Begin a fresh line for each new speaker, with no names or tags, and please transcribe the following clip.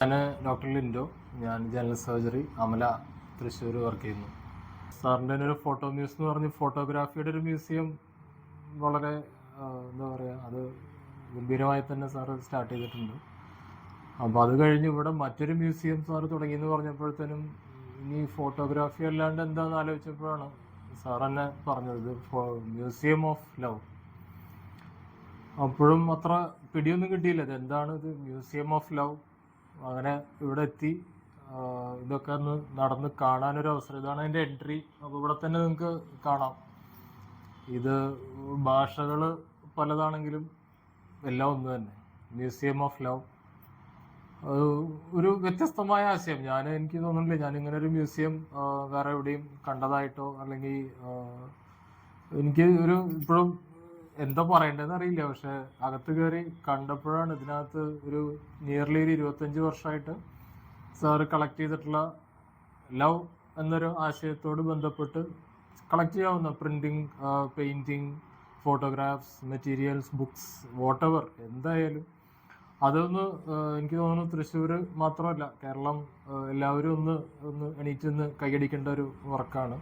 ഞാൻ doctor Lindo. ഞാൻ general surgery Amala Thrissur work ചെയ്യുന്നു. സാറിൻ്റെ ഒരു ഫോട്ടോ മ്യൂസിയം എന്ന് പറഞ്ഞ് ഫോട്ടോഗ്രാഫിയുടെ ഒരു മ്യൂസിയം വളരെ എന്താ പറയുക, അത് ഗംഭീരമായി തന്നെ സാറ് സ്റ്റാർട്ട് ചെയ്തിട്ടുണ്ട്. അപ്പോൾ അത് കഴിഞ്ഞ് ഇവിടെ മറ്റൊരു മ്യൂസിയം സാറ് തുടങ്ങിയെന്ന് പറഞ്ഞപ്പോഴത്തേനും ഇനി ഫോട്ടോഗ്രാഫി അല്ലാണ്ട് എന്താണെന്ന് ആലോചിച്ചപ്പോഴാണ് സാർ തന്നെ പറഞ്ഞത് മ്യൂസിയം ഓഫ് ലവ്. അപ്പോഴും അത്ര പിടിയൊന്നും കിട്ടിയില്ല, ഇത് എന്താണ് ഇത് മ്യൂസിയം ഓഫ് ലവ്. അങ്ങനെ ഇവിടെ എത്തി ഇതൊക്കെ ഒന്ന് നടന്ന് കാണാനൊരു അവസരം. ഇതാണ് അതിൻ്റെ എൻട്രി. അപ്പോൾ ഇവിടെ തന്നെ നിങ്ങൾക്ക് കാണാം. ഇത് ഭാഷകൾ പലതാണെങ്കിലും എല്ലാം ഒന്ന് തന്നെ, മ്യൂസിയം ഓഫ് ലവ്. ഒരു വ്യത്യസ്തമായ ആശയം. എനിക്ക് തോന്നുന്നില്ല ഞാൻ ഇങ്ങനെ ഒരു മ്യൂസിയം വേറെ എവിടെയും കണ്ടതായിട്ടോ, അല്ലെങ്കിൽ എനിക്ക് ഇപ്പോഴും എന്താ പറയേണ്ടതെന്ന് അറിയില്ല. പക്ഷെ അകത്ത് കയറി കണ്ടപ്പോഴാണ് ഇതിനകത്ത് ഒരു നിയർലി 25 വർഷമായിട്ട് സാറ് കളക്ട് ചെയ്തിട്ടുള്ള ലവ് എന്നൊരു ആശയത്തോട് ബന്ധപ്പെട്ട് കളക്ട് ചെയ്യാവുന്ന printing, painting, photographs, materials, books, whatever എന്തായാലും അതൊന്ന് എനിക്ക് തോന്നുന്നു തൃശ്ശൂർ മാത്രമല്ല കേരളം എല്ലാവരും ഒന്ന് എണീറ്റ് നിന്ന് കൈയടിക്കേണ്ട ഒരു വർക്കാണ്.